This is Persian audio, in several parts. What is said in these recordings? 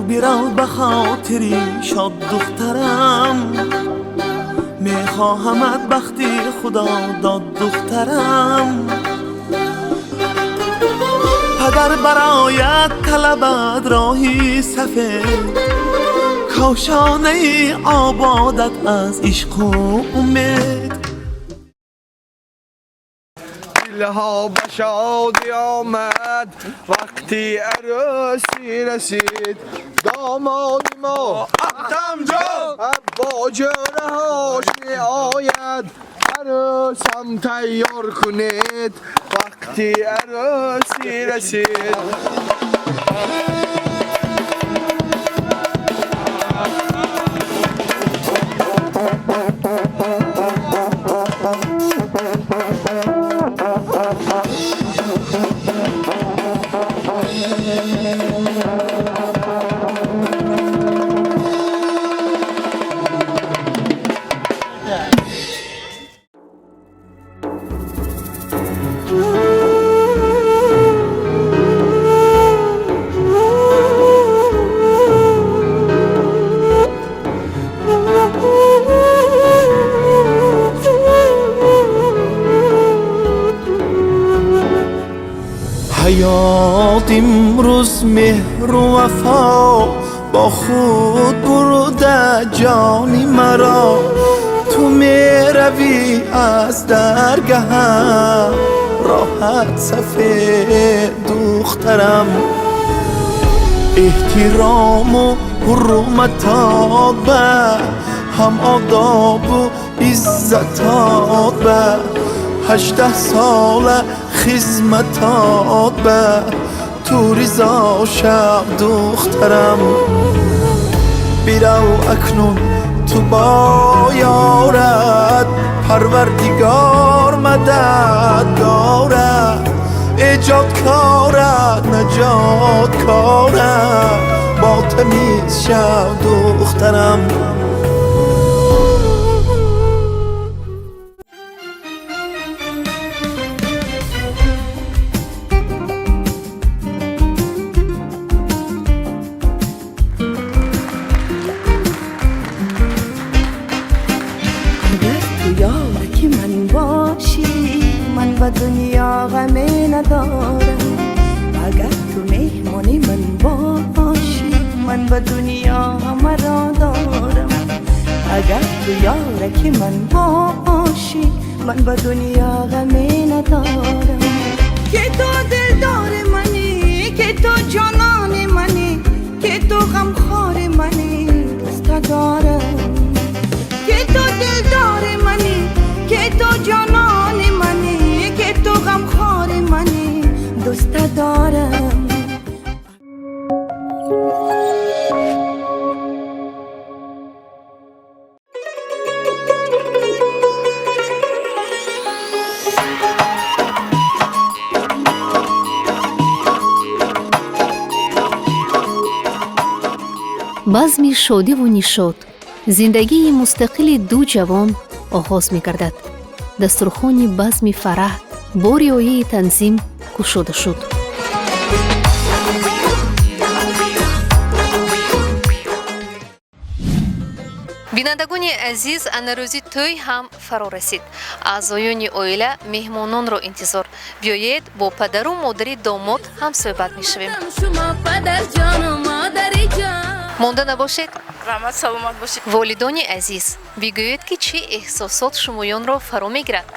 بیرو به خاطری شاد دخترم، میخواهمت وقتی خدا داد دخترم. پدر برایت طلبت راهی سفید، کاشانه آبادت از عشق و امید. دلها به شادی آمد وقتی عروسی رسید، داماد ما عبدم جان با جرهاش می آید. عروسم تیار کنید وقتی عروسی رسید. حیات امروز مهر و وفا با خود برده جانی مرا. تو میروی از درگهم راحت سفید دخترم. احترام و حرمتات به هم آداب و عزتات به 18 سال خدمتات به تو رضا شب دخترم. بیرو اکنون تو با یارت پروردگار مددگارت. ایجاد کارت نجات کارت با تمیز شب دخترم. و دنیا غمی ندارم. اگر تو مهمانی من باشی من و دنیا همه را دارم. اگر تو یارکی من باشی من و دنیا غمی ندارم. که تو دلدار منی، که تو جانان منی، که تو غمخوار منی، دوست دارم. که تو دلدار منی، که تو جانان منی، که تو غمخوار منی، دوست دارم. базми шодиву нишод зиндагии мустақили ду ҷавон оғоз мегардад. дастурхони базми фараҳ бо риояи танзим кушода шуд. бинандагони азиз, анарӯзи тӯй ҳам фаро расид. аъзоёни оила меҳмононро интизор. биёед бо падару модари домод ҳамсӯҳбат мешавем. монда набошед. раҳмат, саломат бошед. волидони азиз, бигӯед ки чӣ эҳсосот шумоёнро фаро мегирад?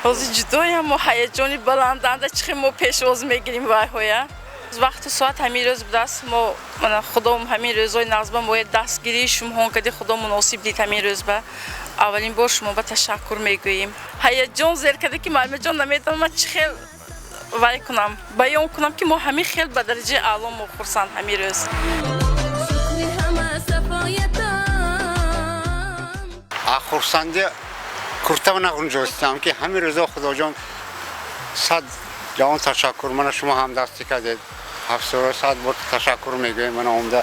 ҳозир ҷудоям, мо ҳаяҷони баланданда чихе мо пешвоз мегирем вайҳоя. вақту соат ҳамин рӯз будааст, мо худо ҳамин рӯзои нағзба мояд дастгирии шумоҳон кади худо муносиб дид ҳамин рӯз ба аввалин бор шумо ба ташаккур мегӯем. ҳаяҷон зер каде ки маълимаҷон наметавонам ман чӣ хел вай кунам, баён кунам ки мо ҳамин хел ба дараҷаи аъло мо хурсанд ҳамин рӯз. خورسنده کرتا و نخونجاستم که همین روزا خدا جان صد جوان تشکر من شما هم دستی کردید 700 بار تشکر میگویم من اومده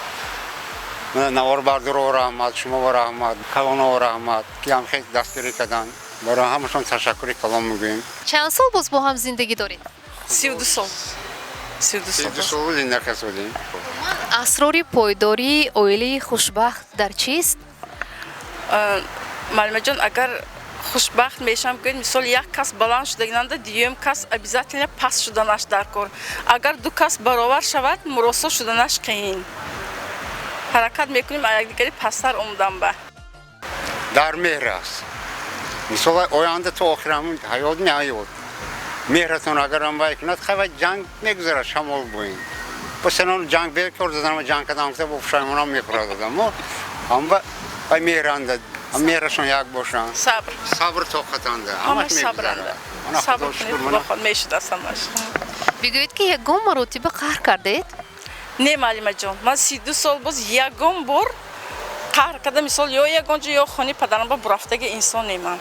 نوار بردار و رحمت شما و رحمت کلان و رحمت که هم خیلی دستگیری کردن برای همشون تشکری کلام میگویم. چند سال باز با هم زندگی دارید؟ 32 سال. 32 سال زندگی کردیم. اسرار پایداری اویلی خوشبخت در چیست؟ معلومه جان اگر خوشبخت میشم که مثال یک کس بلند شدگننده دیگه کس обязательно پس شدنش در کار. اگر دو کس برابر شود مراسا شدنش قین. حرکت میکنیم یک دیگری پستر اومدن به. در مهر است. مثال آینده تا آخرمون حیات نیایود. مهرتون اگر هم باید کنید خیلی جنگ میگذره شمال بوین. پس اینان جنگ بیکرد دادن و جنگ کدام که با فشایمون هم میخورد دادن. هم با مهرنده. میرشون یک باشن. صبر طاقتنده. همش صبرنده. صبر کنید با خود میشه دستمش. بگویید که یکم مرتبه قهر کردید؟ نه معلومه جان. من 32 سال باز یکم بار قهر کردم. مثال یا یکم یا خانه پدرم با برفتگی انسان نیمان.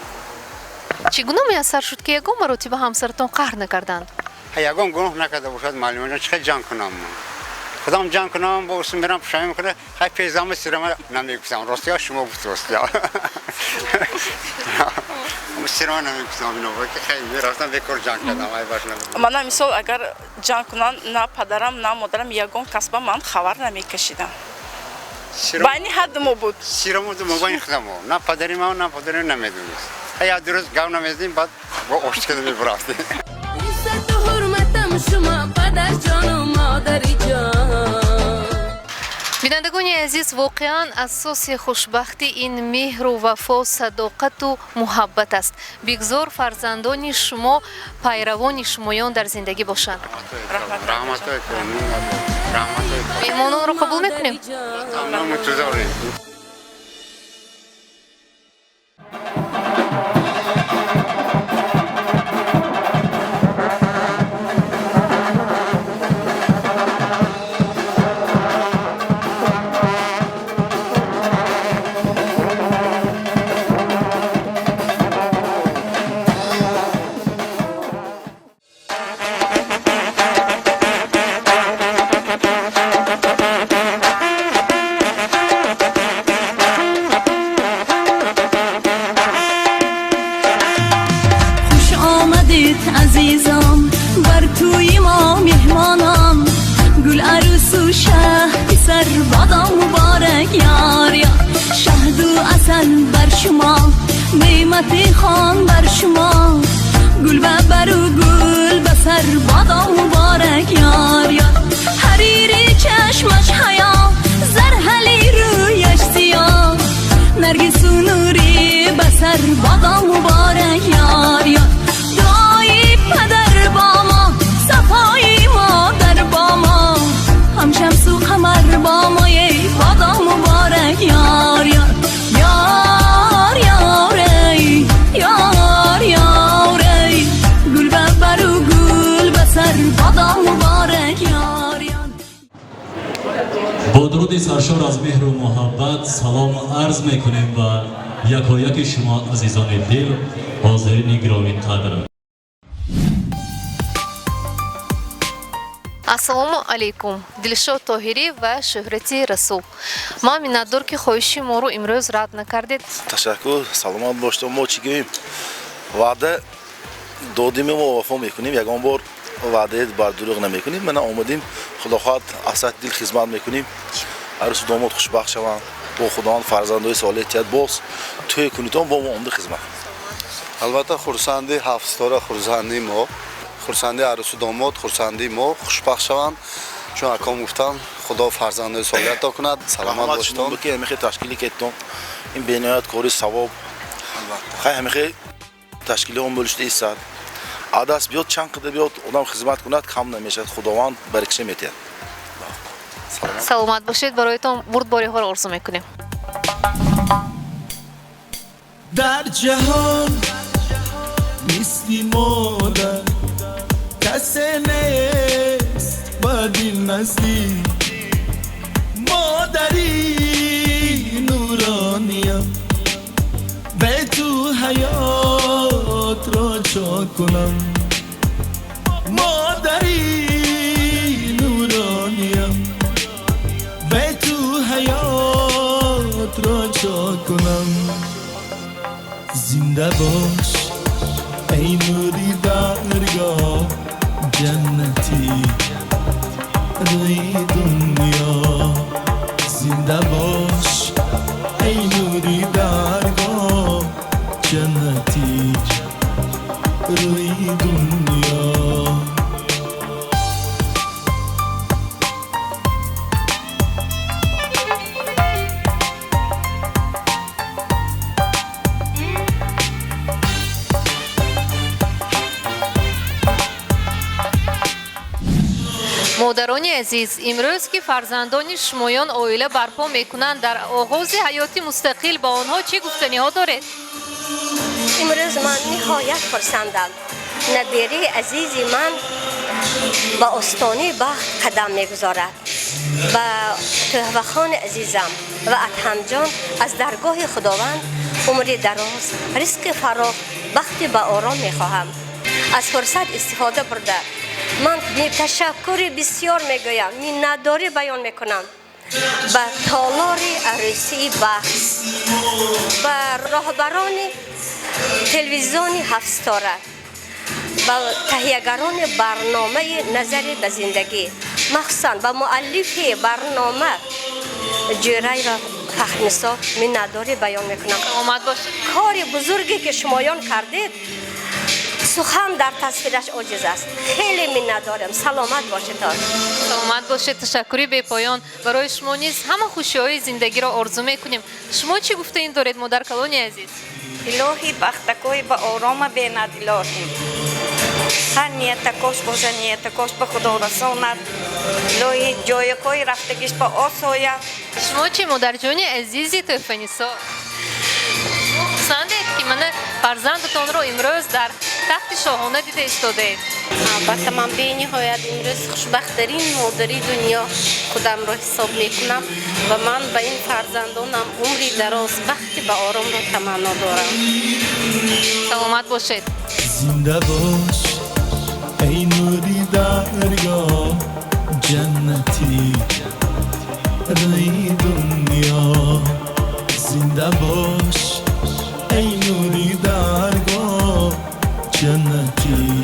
چگونه میسر شد که یکم مرتبه همسرتون قهر نکردند؟ یکم گناه نکرده باشد معلومه جان چه جنگ کنم من. خودم جنگ کنم با اسم میرم پشایم کنه های پیزام سیرم نمیگفتم راستی ها شما بود راستی ها سیرم نمیگفتم اینو که خیلی میرفتم بکر جنگ کردم های باش نمیگفتم من مثال اگر جنگ کنن نه پدرم نه مادرم یگان کس با من خبر نمیکشیدم بینی حد ما بود سیرم بود مبین خودم نه پدری ما نه پدری نمیدونست های درست گاو نمیدیم بعد با اشت کده میبرفتیم بینندگان عزیز، واقعا اساس خوشبختی این مهر و وفا، صداقت و محبت است. بگذار فرزندان شما پیروان شمایان در زندگی باشند. رحمت مهمانان رو قبول میکنیم. عزیزم بر توی ما مهمانم گل عروس و شهد سر بادام مبارک یار یا شهد و عسل بر شما نعمت خان بر شما گل و بر و گل به سر بادام مبارک یار یا حریری چشمش حیا زرحلی رویش سیاه نرگس و نوری به سر بادام مبارک یار یا پدر با ما صفای ما در با ما هم شمس و قمر با ما ی بادا مبارک یار یار یار یار ای یار یار ای گل ببر و گل بسر بادا مبارک یار یار. با درود سرشار از مهر و محبت سلام عرض میکنیم و یکایک شما عزیزان دل حاضرین گرامی قدر. ассалому алайкум. Дилшод Тоҳирӣ ва Шӯҳрати Расул. Ман миннатдор ки хоҳиши моро имрӯз рад накардед. Ташаккур, саломат бошед. Мо чӣ гӯем? Ваъда додим, мо вафо мекунем. Ягон бор ваъдаи бар дурӯғ намекунем. Мана омадем худохоҳ асад дил хизмат мекунем. Арӯсу домод хушбахт шаванд. Бо худованд фарзандои солиҳ боз тӯй кунитон бо мо омада хизмат. албатта хурсанди ҳафтстора хурсанди мо, хурсанди арӯсу домод хурсанди мо хушбахт шаванд. чун аком гуфтам худо фарзандои солиҳатон кунад. Саломат бошитон. Баки ҳамихе ташкилӣ кеттон. Ин бениҳоят кори савоб. Хай ҳамихе ташкилӣ он бӯлишда истад. Адаст биёд чанд қадар биёд одам хизмат кунад кам намешавад. Худованд баракша метиҳад. Саломат бошед. бароятон бурдбориҳоро орзу мекунем. در جهان مثلی مادر کسی نیست با دل نزدیک مادری نورانیم به تو حیات را چا کنم مادری نورانیم به تو حیات را چا کنم زنده باش ای نوری درگاه جنتی روی دنیا زنده باش ای نوری درگاه جنتی روی دنیا модарони азиз, имрӯз ки фарзандони шумоён оила барпо мекунанд, дар оғози ҳаёти мустақил ба онҳо чӣ гуфтаниҳо доред? имрӯз ман ниҳоят хурсандам. набираи азизи ман ба остони бахт қадам мегузорад. ба тӯҳвахони азизам ва адҳамҷон аз даргоҳи худованд умри дароз, ризқи фароғ, бахти ба ором мехоҳам. аз фурсат истифода бурда من تشکر بسیار میگویم منتداری بیان میکنم به تالار عروسی بخش به راهبران تلویزیون هفت‌ستاره به تهیه‌گران برنامه نظر به زندگی مخصوصا به مؤلف برنامه جوری را فخرنسا منتداری بیان میکنم. کار بزرگی که شمایان کردید سخن در تصویرش عاجز است. خیلی منتدارم. سلامت باشید. سلامت باشید. تشکری به پایان. برای شما نیز همه خوشی‌های زندگی را آرزو می‌کنیم. شما چی گفتین دارید مادر کلانی عزیز؟ الهی بختکوی با آرام بیند الهی. هر نیتکاش باشه نیتکاش به خدا رساند. الهی جای کوی رفتگیش با آساید. شما چی مادر جان عزیزی توفنیسا؟ پسندید که من فرزندتان رو امروز در تخت شاهانه دیده ایستاده. البته من به نهایت امروز خوشبخت‌ترین مادری دنیا خودم را حساب میکنم و من به این فرزندانم عمری دراز بختی به آرام را تمنا دارم. سلامت باشید. زنده باش ای نوری درگاه جنتی روی دنیا زنده باش ای نوری درگاه جنتی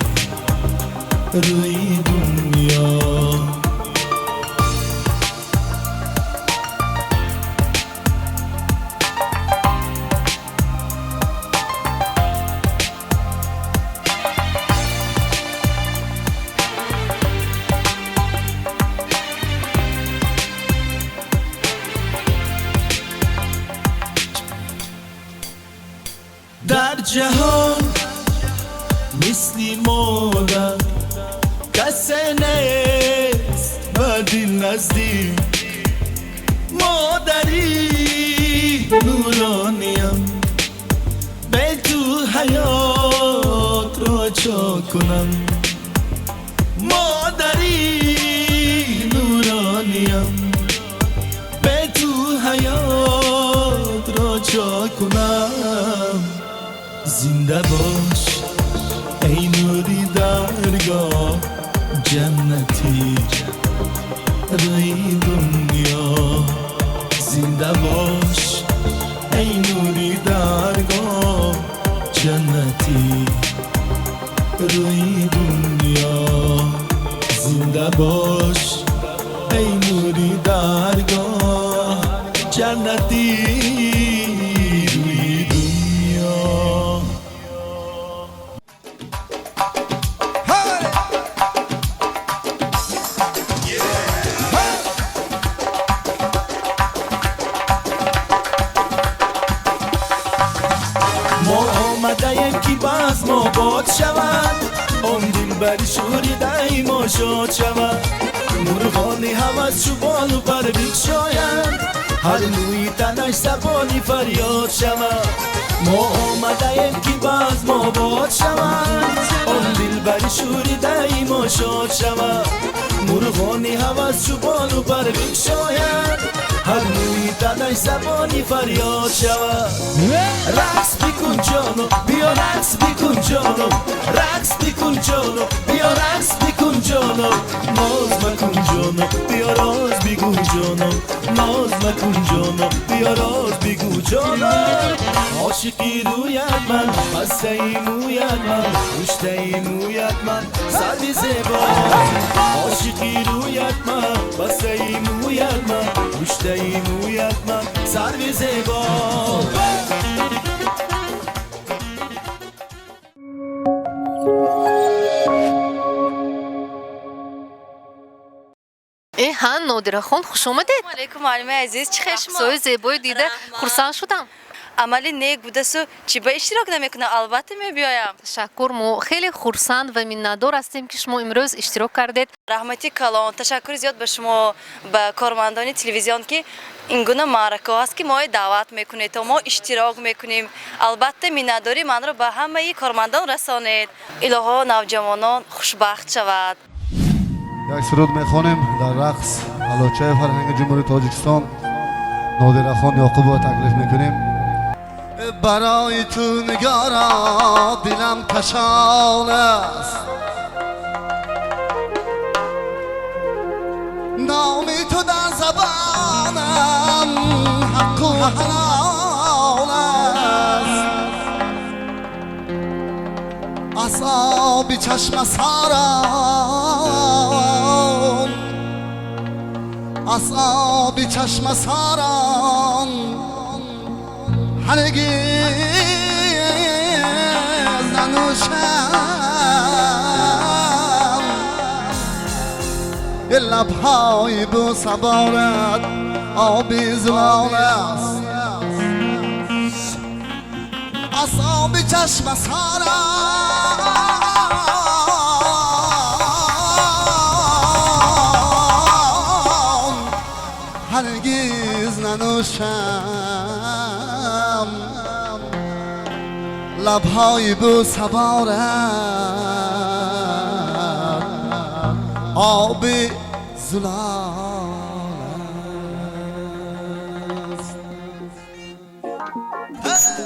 روی دنیا در جهان مثلی مادر کسی نیست به دل نزدیک مادری نورانیم به تو حیات را چا کنم مادری نورانیم به تو حیات را چا کنم زنده باش ای نوری درگاه جنتی روی دنیا زنده باش ای نوری درگاه جنتی روی دنیا زنده باش ای نوری درگاه جنتی روی دنیا ما آمده یکی باز ما باد شود اون دل بری شوری دای ما شاد شود مرغانی هوس شو بالو پر بکشاید هر نوی تنش زبانی فریاد شود ما آمده یکی باز ما باد شود اون دل بری شوری دای ما شاد شود مرغانی هوس شو بالو پر بکشاید هر نوی تنش زبانی فریاد شود رقص بکن جانو بیا رقص بکن جانو رقص بکن جانو بیا رقص بکن جانو ناز مکن جانو بیا راز بگو جانو ناز مکن جانو بیا راز بگو جانو عاشقی رویت من بسته ای مویت من پشته ای مویت من سروی زیبا عاشقی رویت من بسته ای مویت من پشته ای مویت من سروی زیبا ها نادره خان خوش اومدید. علیکم معلم عزیز چه خیر شما؟ سوی زیبای دیده خرسند شدم. عملی نیک بوده سو چی به اشتراک نمیکنه البته میبیایم. تشکر ما خیلی خرسند و منتدار هستیم که شما امروز اشتراک کردید. رحمتی کلان تشکر زیاد به شما به کارمندان تلویزیون که این گونه معرکه هست که ما دعوت میکنید تا ما اشتراک میکنیم. البته منتداری من رو به همه کارمندان رسانید. الها نوجوانان خوشبخت شود. یک سرود میخوانیم در رقص علوچه فرهنگ جمهوری تاجیکستان نادره خان یعقوب رو تکلیف میکنیم. برای تو نگارا دلم کشان است نامی تو در زبانم حق و حلال است اصابی چشم ساران اصابی چشم ساران هرگز ننوشم به لبهای بو سبارت آبی زلال است اصابی چشم ساران هرگز ننوشم لبهای بو سبارت آب زلال است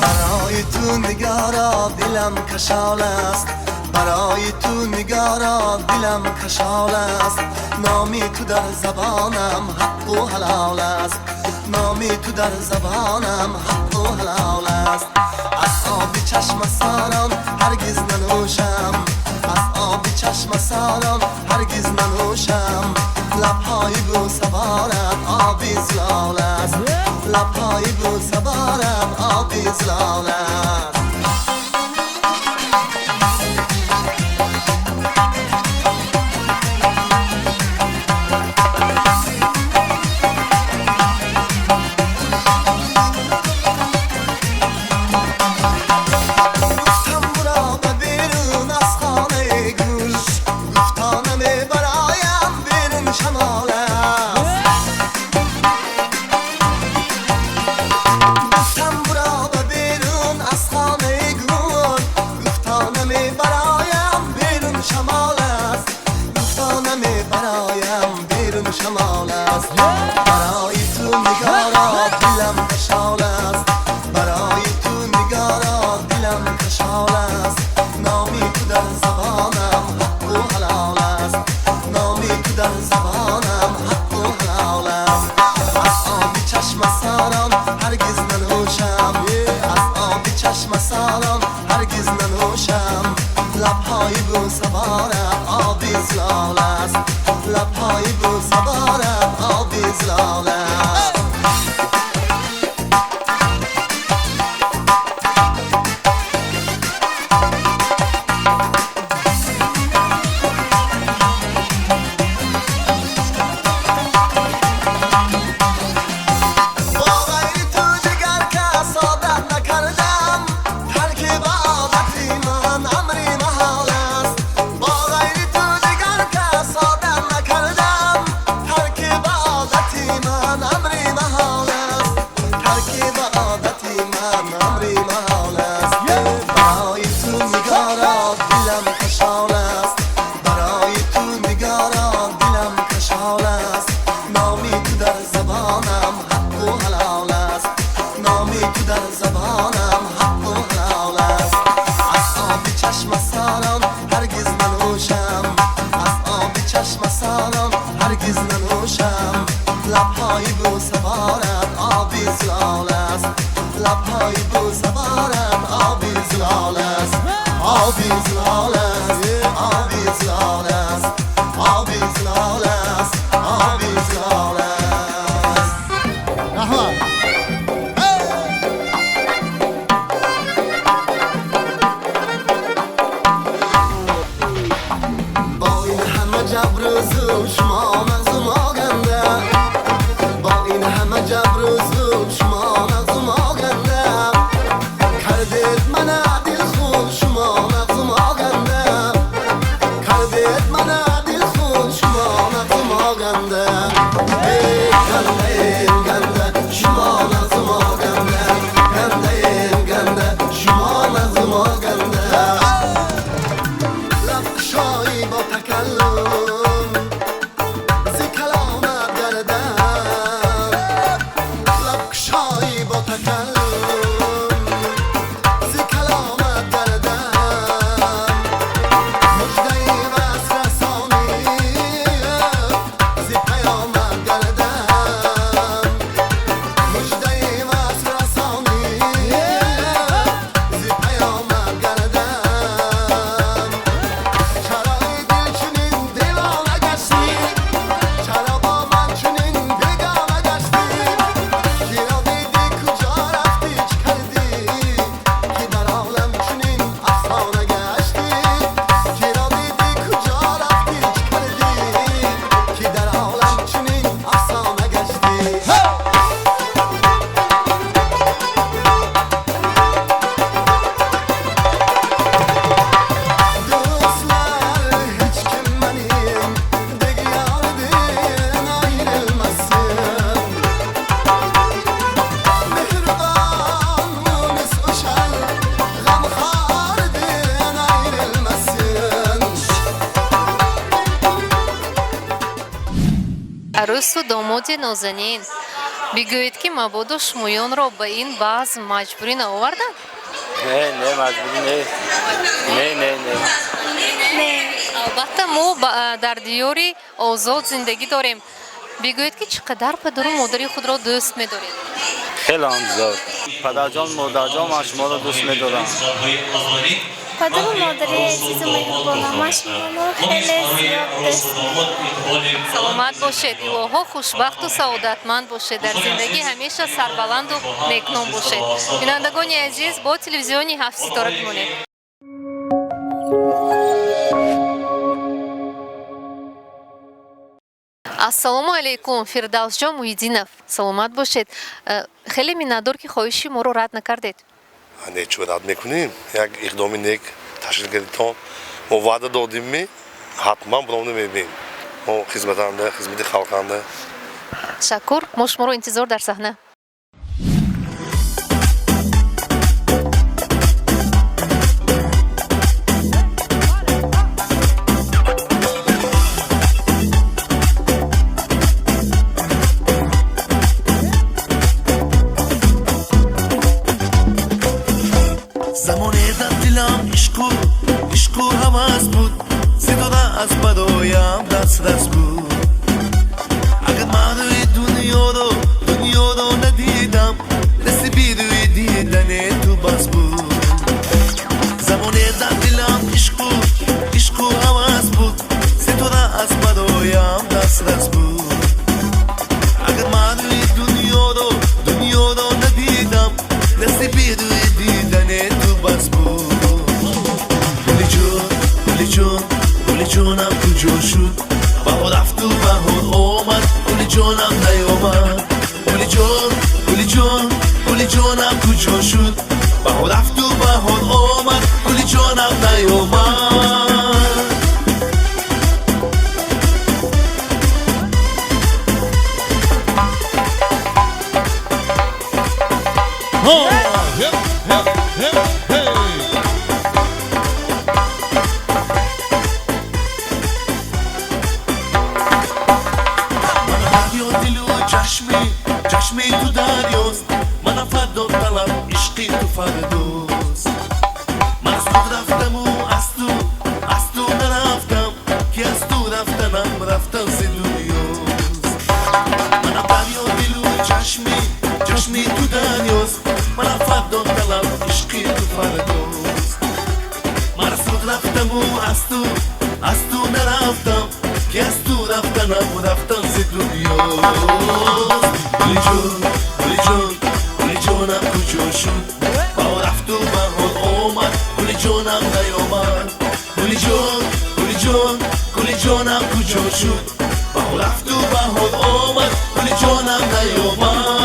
برای تو نگارا دلم کشال است برای تو نگارا دلم کشال است نامی تو در زبانم حق و حلال است نامی تو در زبانم حق و حلال است از آب چشم ساران هرگز ننوشم از آب چشم ساران هرگز ننوشم لبهای بو سبارت آبی زلال است لبهای بو سبارت آبی زلال است مسالان هرگز ننوشم لبهای بو سوارم آبی زلال است لبهای بو سوارم آبی زلال است عروس و داماد نازنین بگویید که مبادا شمایان را به این بزم مجبوری نآوردند؟ نه مجبوری نه البته ما در دیار آزاد زندگی داریم. بگویید که چقدر پدر و مادری خود را دوست می‌دارید؟ خیلی زیاد. پدرجان مادرجان من شما را دوست می‌دارم. پدر و مادری عزیز و مهربانم من شما را خیلی زیاد دوست می‌دارم. سلامت باشید. اله‌ها خوشبخت و سعادتمند باشید. در زندگی همیشه سربلند و نیکنام باشید. بینندگان عزیز با تلویزیون 7 ستاره بمانید. ассалому алейкум, Фирдавсҷон Муҳиддинов, саломат бошед. Хеле миннатдор ки хоҳиши моро рад накардед. нечо рад мекунем. як иқдоми нек ташкил кардитон мо ваъда додимми ҳатман биромда мебинем. мо хизматанда хизмати халқанда. Шакур, мо шуморо интизор дар саҳна. جانم کجا شد بهار رفت و بهار آمد گل جانم نیامد گل جان گل جان گل جانم کجا شد بهار رفت و بهار آمد گل جانم نیامد چشمی تو دریاست من فدا طلب عشقی تو فرداست من از خود رفتم و از تو نرفتم که از تو رفتنم رفتن ز دنیاست من دریا دل و چشمی تو دریاست من فدا طلب عشقی تو فرداست من از خود رفتم و از تو نرفتم که از تو رفتنم رفتن ز دنیاست گلی جان گلی جان گلی جانم کجا شد بهار رفت و بهار آمد گلی جانم نیامد گلی جان گلی جان گلی جانم کجا شد بهار رفت و بهار آمد گلی جانم نیامد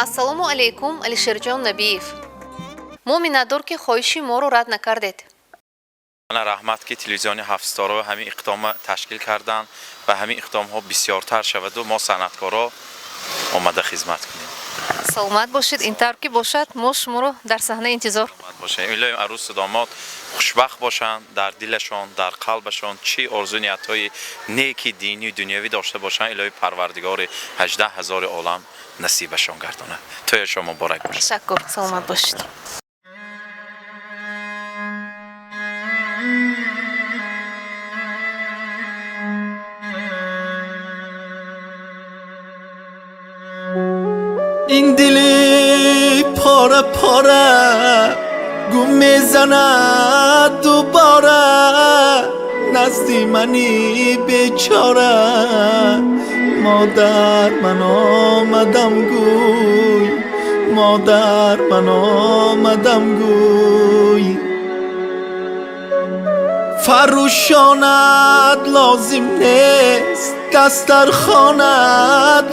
ассалому алайкум алишерҷон набиев мо миннатдор ки хоҳиши моро рад накардед من رحمت که تلویزیون هفت‌ستاره همین اقدام تشکیل کردن و همین اقدام ها بسیارتر شود و ما صنعتکارا آمده خدمت کنیم. سلامت باشید. اینطور که باشد ما شما رو در صحنه انتظار باشیم. الهی عروس و داماد خوشبخت باشن، در دلشان در قلبشان چه آرزو نیت‌های نیکی دینی و دنیوی داشته باشن، الهی پروردگار 18,000 عالم نصیبشان گردانه. توی شما مبارک باشید. تشکر. سلامت باشید. این دلی پاره پاره گم میزند دوباره نزدی منی بیچاره مادر من آمدم گوی مادر من آمدم گوی فروشانت لازم نیست دسترخوانت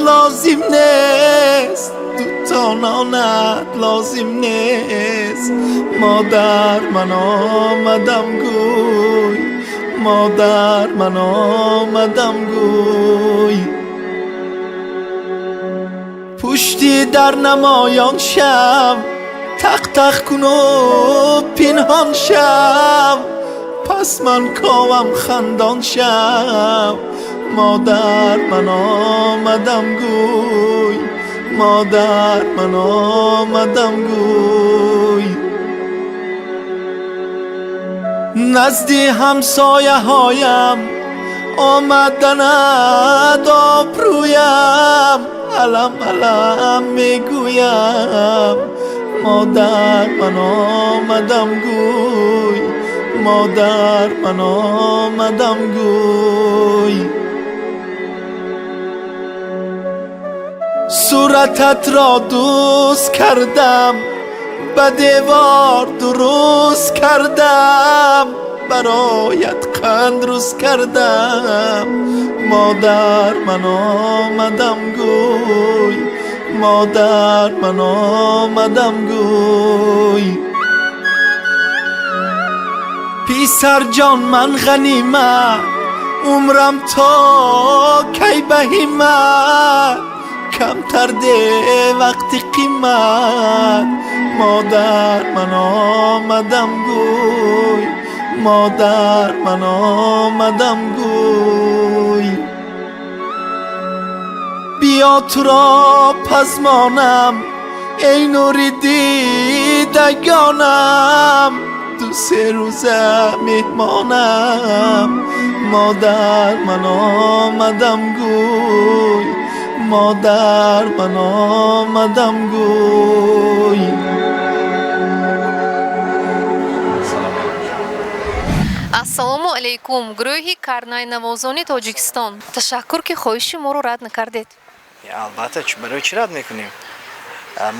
لازم نیست سلطانانت لازم نیست مادر من آمدم گوی مادر من آمدم گوی پشتی در نمایان شم تق تق کنو پنهان شم پس من کاوم خندان شم مادر من آمدم گوی مادر من آمدم گوی نزدی همسایه هایم آمدند آبرویم علم علم میگویم مادر من آمدم گوی مادر من آمدم گوی صورتت را دوست کردم به دیوار درست کردم برایت قند روز کردم مادر من آمدم گوی مادر من آمدم گوی پیسر جان من غنیمت عمرم تا کی بهیمت کمتر ده وقتی قیمت مادر من آمدم گوی مادر من آمدم گوی بیا تو را پزمانم ای نوری دیدگانم دو سه روزه مهمانم مادر من آمدم گوی مادر من آمدم گوی ассалому алайкум гурӯҳи карнайнавозони тоҷикистон ташаккур ки хоҳиши моро рад накардед. албатта барои чӣ рад мекунем?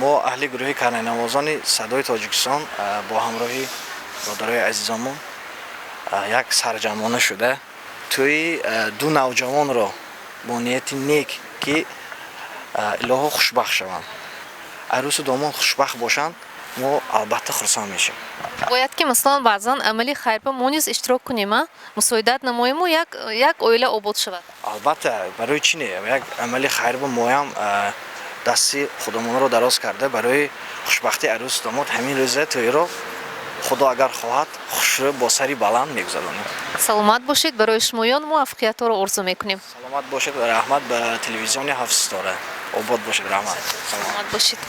мо аҳли гурӯҳи карнайнавозони садои тоҷикистон бо ҳамроҳи бодарои азизамон як сарҷамона шуда тӯи ду навҷавонро бо нияти нек ки илоҳо хушбахт шаванд арӯсу домон хушбахт бошанд мо албатта хурсанд мешавем. бояд ки маслан баъзан амали хайрба мо низ иштирок кунем мусоидат намоему як оила обод шавад. албатта барои чӣ не як амали хайрба моям дасти худомонро дароз карда барои хушбахти арӯсу домод ҳамин рӯза тӯиро худо агар хоҳад хушрӯ бо сари баланд мегузаронем. саломат бошед. барои шумоён муваффақиятҳоро орзу мекунем. саломат бошед. раҳмат ба телевизиони ҳафтстора. обод бошед. раҳмат. саломат бошед.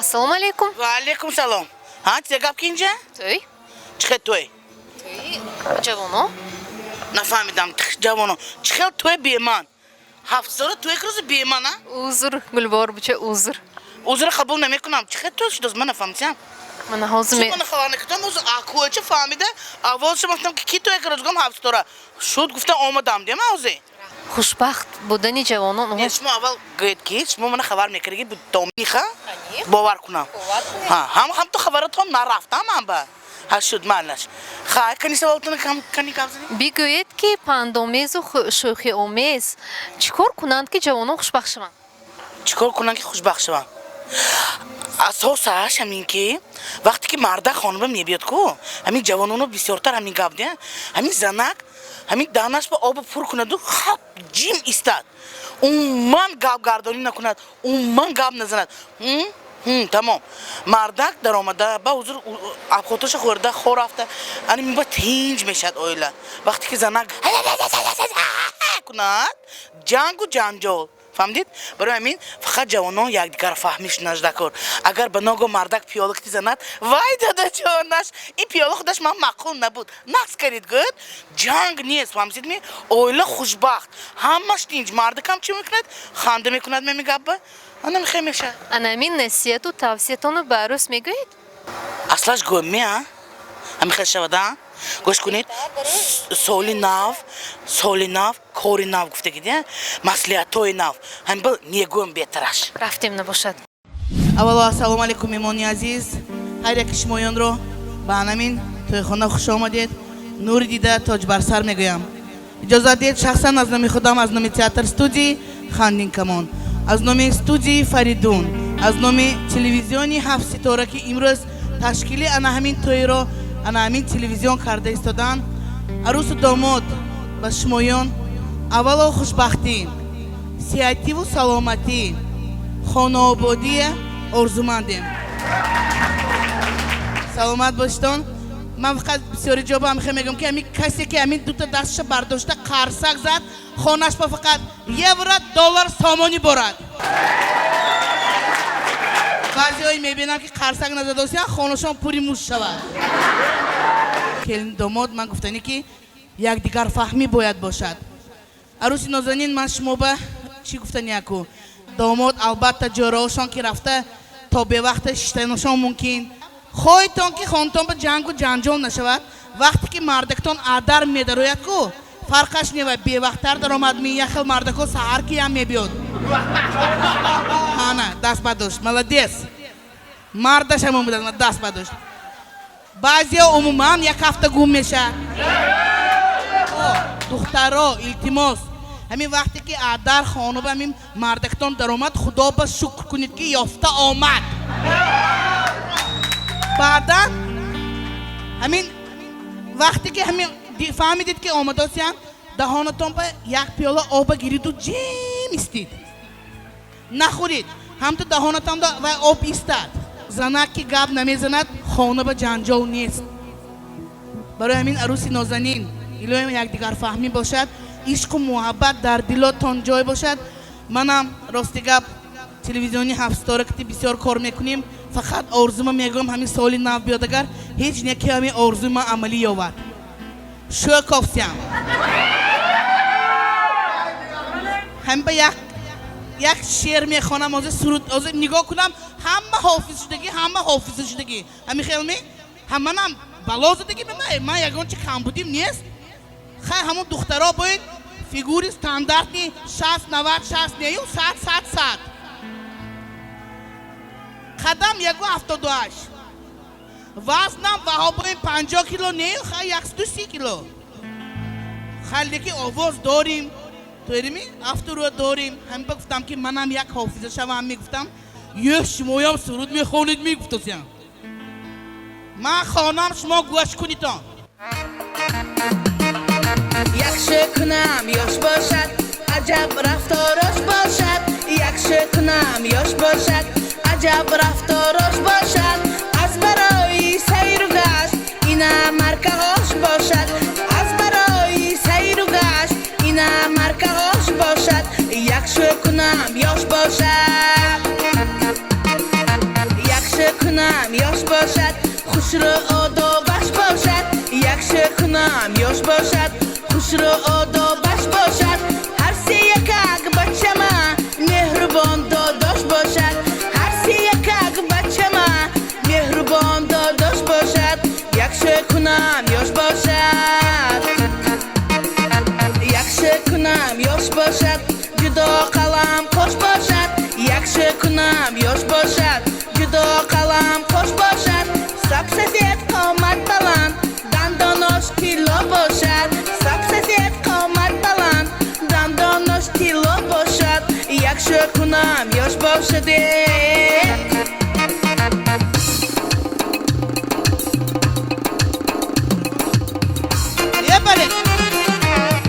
ассалому алайкум. ва алайкум салом. ҳа чӣ гап ки инҷа? тӯй? чӣ хел тӯй? тӯи ҷавоно? нафаҳмидам. ҷавоно чӣ хел тӯй беман? ҳафтстора тӯй ки рӯзи беман а? узр гулбор буча узр. узр қабул намекунам. чӣ хел тӯй шудааст ман нафаҳмидам. ман ҳозир ман хабар накардам. акӯча фаҳмида аввал шумо гуфтам ки ки тӯй ки рӯзгом ҳафтстора шуд гуфтам омадам дема ҳозир. хушбахт будани ҷавонон шумо аввал гӯед ки шумо мана хабар мекардед домиха бовар кунам. ҳам то хабаротҳом нарафтам ҳамба ҳашуд малаш. хай кани саволтона кани гап задем. бигӯед ки пандомезу шӯхиомез чӣ кор кунанд ки ҷавонон хушбахт шаванд? чӣ кор кунанд ки хушбахт шаванд? асосаш ҳамин ки вақте ки марда хонба мебиёд ку ҳамин ҷавононо бисёртар ҳамин гап де ҳамин занак ҳамин даҳнаш ба обо пур кунаду хап ҷим истад умуман гап гардонӣ накунад умуман гап назанад тамом мардак даромада ба ҳузур абхоташа хӯрда хо рафта ани ба тинҷ мешавад оила вақте ки занак кунад ҷангу ҷанҷол фаҳмидед барои ҳамин фақат ҷавонон якдигарро фаҳмиш наждакор агар ба ногоҳ мардак пиёла кити занад вай дадаҷонаш ин пиёла худаш ман маъқул набуд нақс карид гӯд ҷанг нест фаҳмидедми оила хушбахт ҳамаш тинҷ мардакам чӣ мекунад ханда мекунад меми гапба ана мехоҳ мешавад ана ҳамин насиҳату тавсиятону ба арӯс мегӯед аслаш гӯме ҳамин хел шавада гӯш кунед соли нав кори нав гуфта гидя маслиҳатҳои нав ҳамин ба негӯм беҳтараш рафтем набошад. аввало ассалому алайкум меҳмони азиз ҳар яки шумоёнро ба ҳамин тӯйхона хуш омадед нури дида тоҷ бар сар мегӯям иҷозат диҳед шахсан аз номи худам аз номи театр студии хандин камон аз номи студии фаридун از نام تلویزیونی 7 ستاره که امروز تشکیل انا همین توی رو انا همین تلویزیون کرده ایستادن عروس و داماد و شمایان اول و خوشبختی سیاحتی و سلامتی خانه آبادی آرزومندیم سلامت باشتون من فقط بسیاری جا با هم میگم که همین کسی که همین دوتا دستش برداشته قرصک زد خانهش با فقط یورو دلار سامانی برد بعضی هایی میبینم که قرصک نزده باشن خانهشان پوری موش شود کلین داماد من گفتنی که یک دیگر فهمی باید باشد عروسی نازنین من شما به چی گفتنی اکو داماد البته جارهاشان که رفته تا به وقت شتنشان ممکن خواهیتان که خانتان به جنگ و جنجال نشود وقتی که مردکتان عدر میدروید کو فرقش نیوه بی وقتتر در آمد می یخل مردکو سهر که هم میبیاد نه دست بداشت ملدیس مردش هم اومدن دست بداشت بعضی ها عموما یک هفته گم میشه دخترها التماس همین وقتی که عدر خانه به همین مردکتان در آمد خدا با شکر کنید که یافته آمد بعدا همین وقتی که همین فهمیدید که آمده هستید دهانتان به یک پیاله آب گیرید و جیم استید نخورید هم تو دهانتان و آب ایستد زنک که گپ نمیزند خانه به جنجال نیست برای همین عروسی نازنین الهی یک دیگر فهمی باشد عشق و محبت در دلتان جای باشد منم راستی گپ تلویزیونی 7 ستاره که بسیار کار میکنیم فقط آرزوم میگم همین سالی نو بیاد اگر هیچ نیکی همین آرزوم عملی یابد شو کافسیم هم به یک شعر میخوانم از سرود از نگاه کنم همه حافظ شدگی همین خیال می همه هم بلا زدگی به من یگان چه کم بودیم نیست خیلی همون دخترها باید فیگوری استانداردی 60 90 60 نیو 100 قدم یکو 78 وزنم و ها باید 50 کیلو نیو خیلی 130 کیلو خیلی که آواز داریم تویرمی افتر رو داریم هم بگفتم که منم یک حافظه شوم میگفتم یه شمایم سرود میخونید میگفتم من خانم شما گوش کنیدم یک شکنم یاش باشد عجب رفتارش باشد یک شکنم یاش باشد عجب رفتارش باشد از برای سیر و گشت اینه مرکه هاش باشد از برای سیر و گشت اینه مرکه هاش باشد یک شکنم یاش باشد یک شکنم یاش باشد خوش رو آدابش باشد یک شکنم یاش باشد خوش رو آدابش باشد هر سی یک بچه من مهربان داداش باشد هر سی یک بچه من مهربان داداش باشد یک شکنم یاش باشد یک شکنم یاش باشد جدا قلم خوش باشد یک شکنم یاش باشد جدا قلم خوش باشد سب سفید قامت بلند دنداناش تیلا باشد سب سفید قامت بلند دنداناش تیلا باشد یک شکنم یاش باشد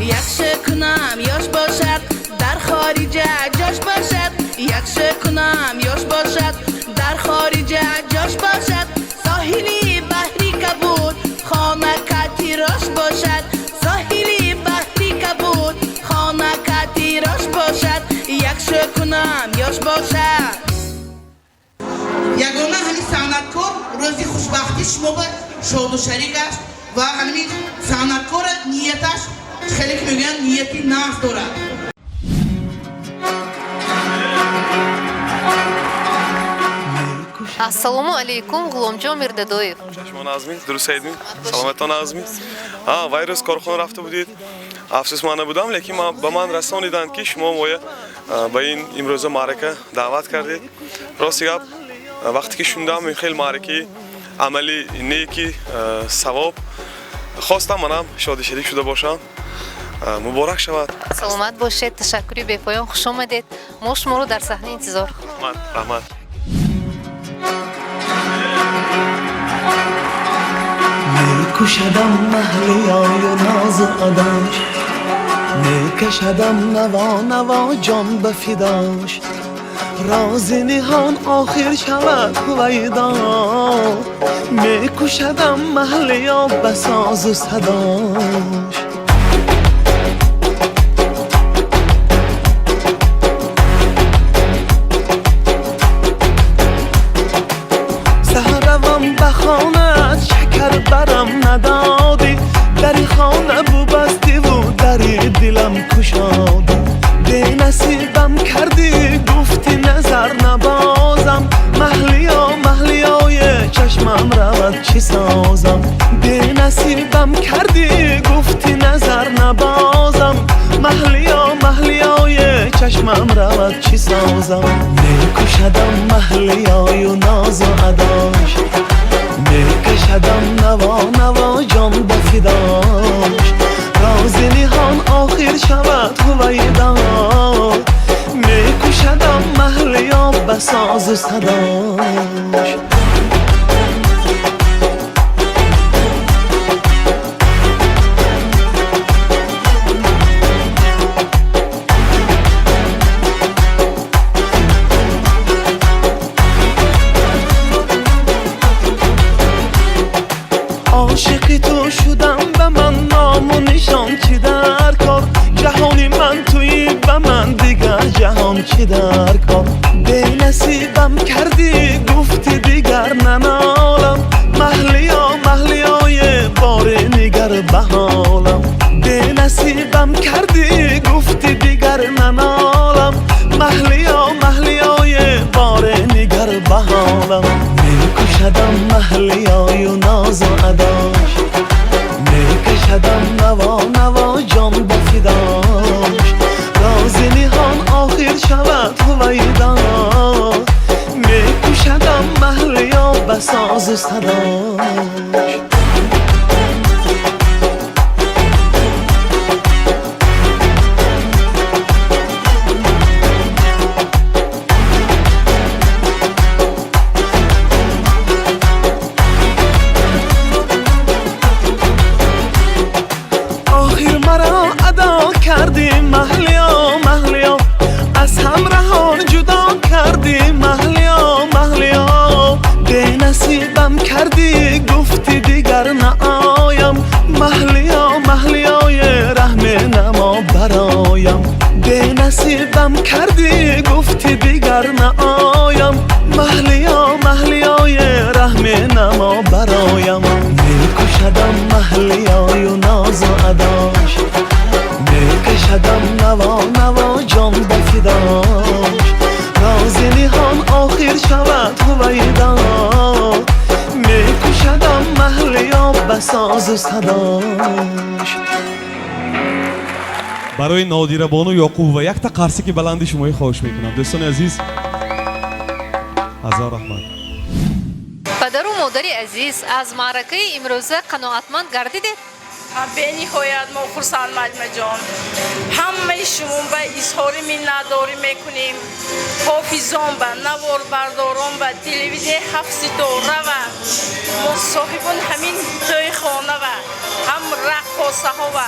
یک شکنم یاش باشد در خارج جاش باشد یک شکنم یاش باشد در خارج جاش باشد ساحلی بحری کبود خانه کتیراش باشد ساحلی بحری کبود خانه کتیراش باشد یک شکنم یاش باشد یگانه همین صنعتکار روزی خوشبختی شما با شاد و شریک است و همین صنعتکار نیتش خیلی که میگن نیتی نقص دارد ассалому алейкум ғуломҷон мирдадоев شما نازمین درست ایدین سلامتان نازمین ویروس کارخانه رفته بودید افسوس من نبودم لیکن با من رسانیدند که شما مویه به این امروز معرکه دعوت کردید راستی گپ وقتی که شوندم این خیلی معرکه عملی نیکی ثواب خواستم منم شادی شریک شده باشم مبارک شود саломат бошед ташаккури бепоён хуш омадед мо шуморо дар саҳна интизор رحمت میکشدم محلیای ناز و اداش میکشدم نوا نوا جان به فداش راز نهان آخر شود هویدا میکشدم محلیا به ساز و صداش سهروم به خانه شکر برم ندادی در خانه بو بستی و در دلم کشادی به نصیبم کردی گفتی نظر نبازم محلیای چشمم رود چی سازم به نصیبم کردی گفتی نظر نبازم محلیای چشمم رود چی سازم میکشدم محلیای و ناز و اداش میکشدم نوا نوا جان به فداش راز نهان آخر شود هویدا میکشدم محلیا به ساز و صداش عاشق تو شدم به من نام و نشان چی در کار جهانی من توی به من دیگر جهان چی در کار به نصیبم کردی گفتی دیگر ننالم محلیای بار نگر به حالم به نصیبم کردی گفتی دیگر ننالم محلیای بار نگر به حالم میکشدم محلیای و ناز و اداش میکشدم نوا نوا جان به فداش راز نهان آخر شود هویدا میکشدم محلیا به ساز و صداش کردی محلیا از همراهان جدا کردی محلیا به نصیبم کردی گفتی دیگر نآیم محلیای رحم نما برایم به نصیبم کردی گفتی دیگر نآیم محلیای رحم نما برایم میکشدم محلیای و ناز و اداش میکشدم نوا جان به فداش راز نهان آخر شود هویدا میکشدم محلیا به ساز و صداش برای نادیره بانو یعقوب و یک تا قرصی که بلندی شما خواهش میکنم دوستان عزیز هزار رحمت پدر و مادر عزیز از معرکه امروزه قناعتمند گردیدید؟ به نهایت ما خرسند معلمه جان همه شما به اظهار منتداری میکنیم حافظان به نوار برداران به تلویزیون هفت ستاره و ما صاحبان همین توی خانه و هم رقاصه ها و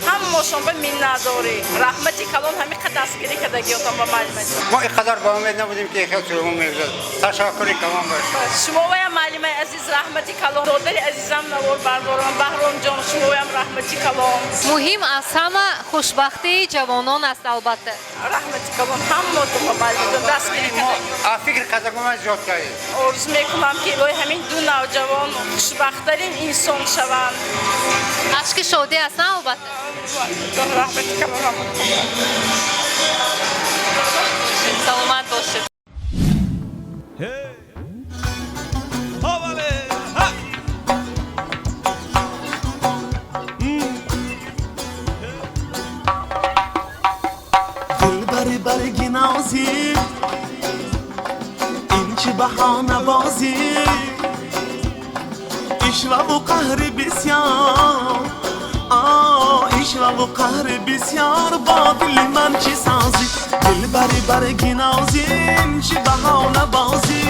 هم ماشان به منتداری رحمتی کلان همین قد دستگیری کدگیاتان به معلمه جان ما اینقدر با امید نبودیم که خیلی سلمون میگذاد تشکری کلان باید شما و معلمه عزیز رحمتی کلان دادر عزیزم نوار برداران بهرام جان شما و رحمتی کلام مهم از همه خوشبختی جوانان است البته رحمتی کلام هم تو معلم دستگیری ما فکر کردم از زیاد کردیم آرزو میکنم که الهی همین دو نوجوان خوشبخت‌ترین انسان شوند اشک شادی است نه البته رحمتی کلام سلامت باشید برگی نازی این چه بهانه بازی اشرب و قهر بسیار اشرب و قهر بسیار با دل من چه سازی دل برگی نازی این چه بهانه بازی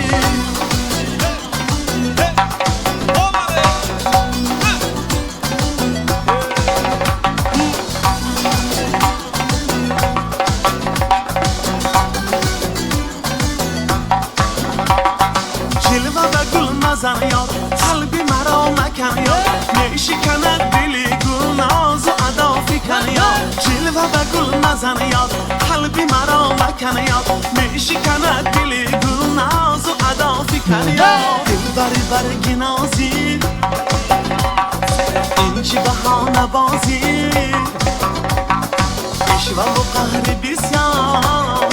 مزن یاد قلبی مرا مکن یاد میشکند دلی گل ناز و ادا فکن یاد جلوه و گل مزن یاد قلبی مرا مکن یاد میشکند دلی گل ناز و ادا فکن یاد دل بری برگی نازی این چی بهانه بازی اشوه و قهر بسیار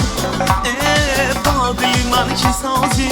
با دلی من چی سازی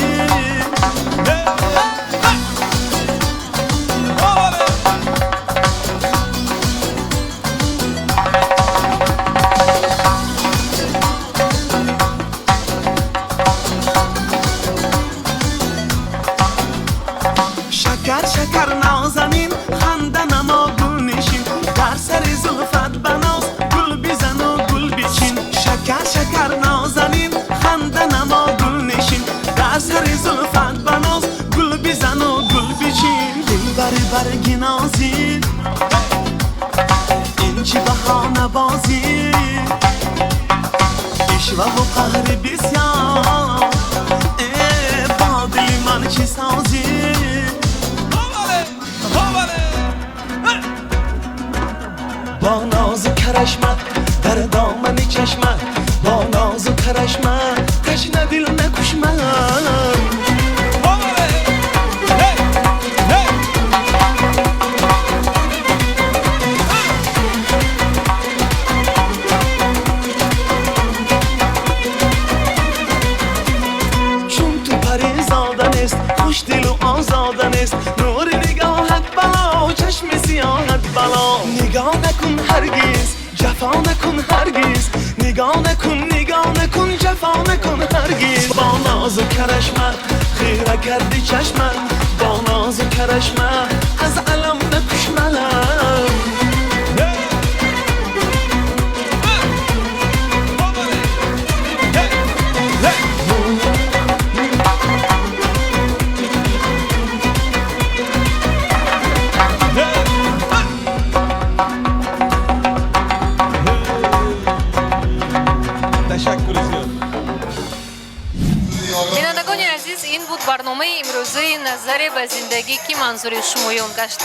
شکر شکر نازنین خنده نما گل نشین در سر زلفت بناز گل بزن و گل بچین شکر شکر نازنین خنده نما گل نشین در سر زلفت بناز گل بزن و گل بچین دل بری برگی نازی این چی بهانه بازی اشوه و قهر بسیار با دل من چی سازی با ناز و کرشمت در دامن چشمت با ناز و کرشمت تشنه دل نکش من چون تو پری زادن است خوش دل و آزادن است نور نگاهت بلا چشم سیاهت بلا نگاه نکن هرگز جفا نکن هرگز نگاه نکن جفا نکن هرگز با ناز و کرشمت خیره کردی چشمت با ناز و کرشمت از علم نکش منم бинандагони азиз ин буд барномаи имрӯзаи назаре ба зиндагӣ ки манзури шумоён гашт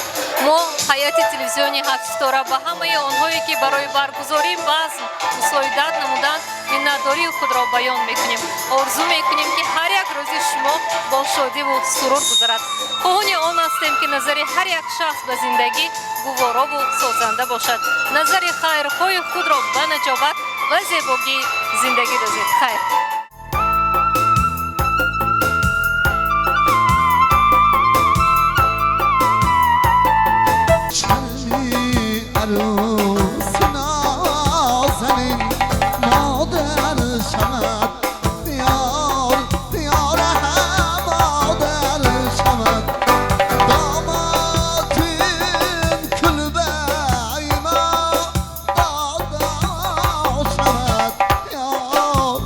мо ҳайати телевизиони ҳафтстора ба ҳамаи онҳое ки барои баргузории базм мусоидат намуданд миннатдории худро баён мекунем орзу мекунем ки ҳар як рӯзи шумо бо шодиву сурур гузарад хоҳони он ҳастем ки назари ҳар як шахс ба зиндагӣ гуворову созанда бошад назари хайрхоҳи худро ба наҷобат ва зебогӣ зиндагӣ дозед хайр عروس نازنین مادر شمد پیار مادر شمد داماتین کلبه ایما دادا شمد پیار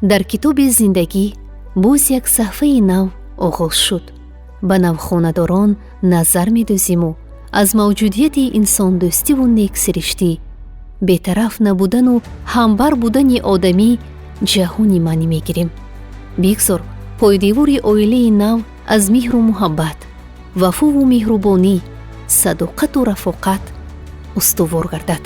дар китоби зиндагӣ боз як саҳфаи нав оғоз шуд. ба навхонадорон назар медозиму аз мавҷудияти инсондӯстиву нексириштӣ, бетараф набудану ҳамбар будани одамӣ ҷаҳони маънӣ мегирем. бигзор пойдевори оилаи нав аз меҳру муҳаббат, вафову меҳрубонӣ, садоқату рафоқат устувор гардад.